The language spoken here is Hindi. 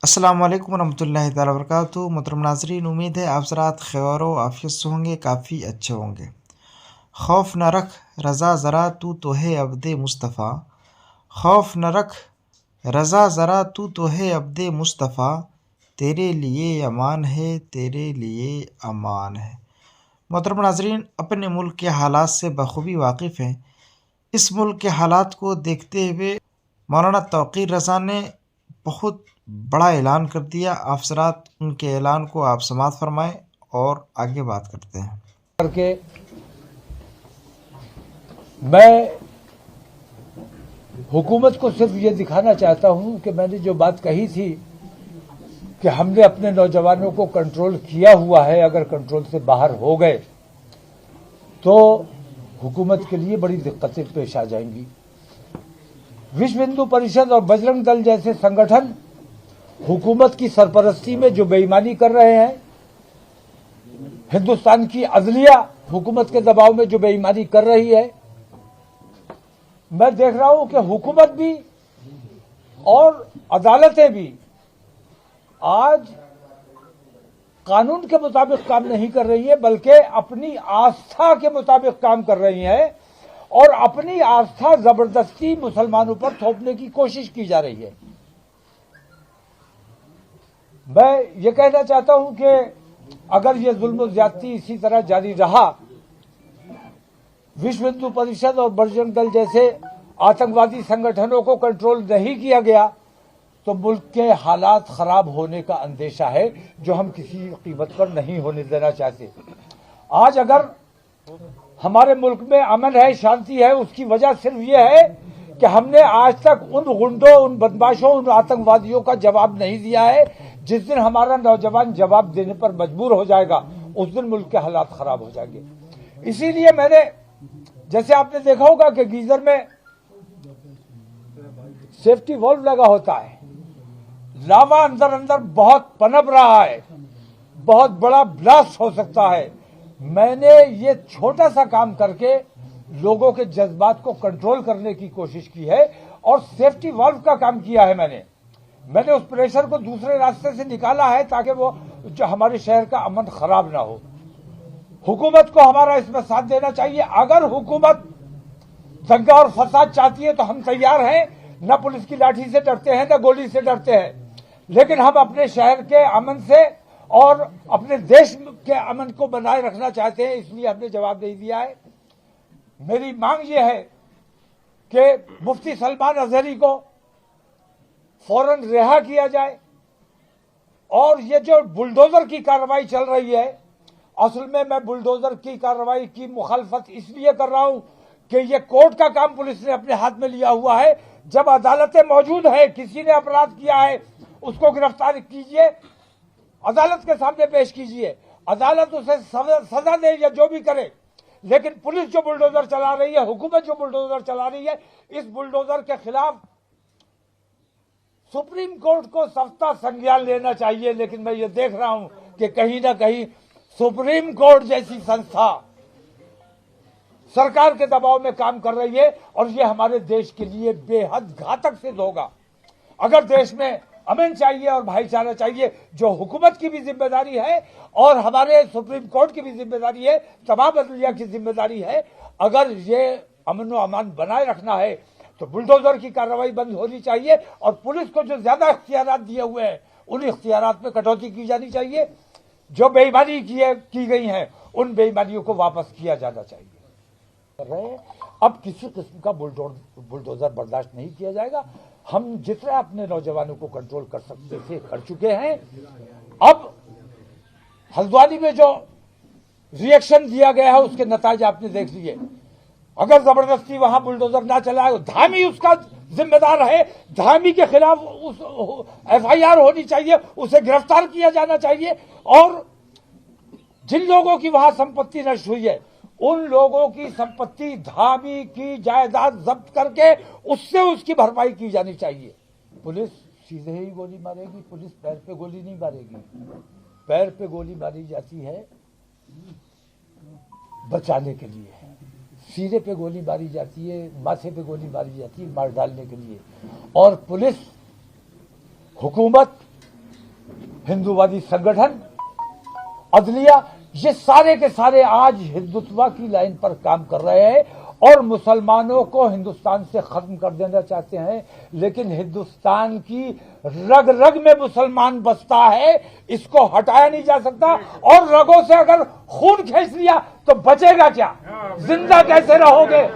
अस्सलाम वालेकुम वरहमतुल्लाहि ताला वबरकातुहू। मोहतरम नाज़रीन, उम्मीद है आप ज़रात खैर व आफ़ियत से होंगे, काफ़ी अच्छे होंगे। खौफ न रख रज़ा ज़रा तू तो है अब्दे मुस्तफ़ा। खौफ न रख रज़ा ज़रा तू तो है अब्दे मुस्तफ़ा। तेरे लिए अमान है, तेरे लिए अमान है। मोहतरम नाज़रीन, अपने मुल्क के हालात से बखूबी वाकिफ़ हैं। इस मुल्क के हालात को देखते हुए मौलाना तौक़ीर रज़ा ने बहुत बड़ा ऐलान कर दिया। आप हज़रात उनके ऐलान को आप समाअत फरमाएं और आगे बात करते हैं। करके मैं हुकूमत को सिर्फ ये दिखाना चाहता हूं कि मैंने जो बात कही थी कि हमने अपने नौजवानों को कंट्रोल किया हुआ है, अगर कंट्रोल से बाहर हो गए तो हुकूमत के लिए बड़ी दिक्कतें पेश आ जाएंगी। विश्व हिंदू परिषद और बजरंग दल जैसे संगठन हुकूमत की सरपरस्ती में जो बेईमानी कर रहे हैं, हिंदुस्तान की अदलिया हुकूमत के दबाव में जो बेईमानी कर रही है, मैं देख रहा हूं कि हुकूमत भी और अदालतें भी आज कानून के मुताबिक काम नहीं कर रही है, बल्कि अपनी आस्था के मुताबिक काम कर रही है और अपनी आस्था जबरदस्ती मुसलमानों पर थोपने की कोशिश की जा रही है। मैं ये कहना चाहता हूं कि अगर ये जुल्म ज्यादती इसी तरह जारी रहा, विश्व हिंदू परिषद और बजरंग दल जैसे आतंकवादी संगठनों को कंट्रोल नहीं किया गया, तो मुल्क के हालात खराब होने का अंदेशा है, जो हम किसी कीमत पर नहीं होने देना चाहते। आज अगर हमारे मुल्क में अमन है, शांति है, उसकी वजह सिर्फ यह है कि हमने आज तक उन गुंडों, उन बदमाशों, उन आतंकवादियों का जवाब नहीं दिया है। जिस दिन हमारा नौजवान जवाब देने पर मजबूर हो जाएगा, उस दिन मुल्क के हालात खराब हो जाएंगे। इसीलिए मैंने, जैसे आपने देखा होगा कि गीजर में सेफ्टी वॉल्व लगा होता है, लावा अंदर अंदर बहुत पनप रहा है, बहुत बड़ा ब्लास्ट हो सकता है। मैंने ये छोटा सा काम करके लोगों के जज्बात को कंट्रोल करने की कोशिश की है और सेफ्टी वॉल्व का काम किया है। मैंने उस प्रेशर को दूसरे रास्ते से निकाला है ताकि वो जो हमारे शहर का अमन खराब ना हो। हुकूमत को हमारा इसमें साथ देना चाहिए। अगर हुकूमत दंगा और फसाद चाहती है तो हम तैयार हैं, न पुलिस की लाठी से डरते हैं, न गोली से डरते हैं, लेकिन हम अपने शहर के अमन से और अपने देश के अमन को बनाए रखना चाहते हैं, इसलिए हमने जवाब नहीं दिया है। मेरी मांग यह है कि मुफ्ती सलमान अजहरी को फौरन रिहा किया जाए और ये जो बुलडोजर की कार्रवाई चल रही है, असल में मैं बुलडोजर की कार्रवाई की मुखालफत इसलिए कर रहा हूं कि ये कोर्ट का काम पुलिस ने अपने हाथ में लिया हुआ है। जब अदालतें मौजूद है, किसी ने अपराध किया है, उसको गिरफ्तार कीजिए, अदालत के सामने पेश कीजिए, अदालत उसे सजा दे या जो भी करे। लेकिन पुलिस जो बुलडोजर चला रही है, हुकूमत जो बुलडोजर चला रही है, इस बुलडोजर के खिलाफ सुप्रीम कोर्ट को सख्त संज्ञान लेना चाहिए। लेकिन मैं ये देख रहा हूं कि कहीं ना कहीं सुप्रीम कोर्ट जैसी संस्था सरकार के दबाव में काम कर रही है और ये हमारे देश के लिए बेहद घातक सिद्ध होगा। अगर देश में अमन चाहिए और भाईचारा चाहिए, जो हुकूमत की भी जिम्मेदारी है और हमारे सुप्रीम कोर्ट की भी जिम्मेदारी है, तमाम अदलिया की जिम्मेदारी है, अगर ये अमन व अमान बनाए रखना है तो बुलडोजर की कार्रवाई बंद होनी चाहिए और पुलिस को जो ज्यादा इख्तियारात दिए हुए हैं, उन इख्तियारात में कटौती की जानी चाहिए। जो बेईमानी की गई हैं, उन बेईमानियों को वापस किया जाना चाहिए। अब किसी किस्म का बुलडोजर बर्दाश्त नहीं किया जाएगा। हम जितना अपने नौजवानों को कंट्रोल कर सकते थे कर चुके हैं। अब हल्द्वानी में जो रिएक्शन दिया गया है, उसके नतीजे आपने देख लिए। अगर जबरदस्ती वहां बुलडोजर ना चलाए, धामी उसका जिम्मेदार है, धामी के खिलाफ उस FIR होनी चाहिए, उसे गिरफ्तार किया जाना चाहिए और जिन लोगों की वहां संपत्ति नष्ट हुई है, उन लोगों की संपत्ति, धामी की जायदाद जब्त करके उससे उसकी भरपाई की जानी चाहिए। पुलिस सीधे ही गोली मारेगी, पुलिस पैर पे गोली नहीं मारेगी। पैर पे गोली मारी जाती है बचाने के लिए, सीने पे गोली मारी जाती है, माथे पे गोली मारी जाती है मार डालने के लिए। और पुलिस, हुकूमत हिंदूवादी संगठन, अदलिया, ये सारे के सारे आज हिंदुत्व की लाइन पर काम कर रहे हैं और मुसलमानों को हिंदुस्तान से खत्म कर देना चाहते हैं। लेकिन हिंदुस्तान की रग रग में मुसलमान बसता है, इसको हटाया नहीं जा सकता। और रगों से अगर खून खींच लिया तो बचेगा क्या? जिंदा कैसे रहोगे?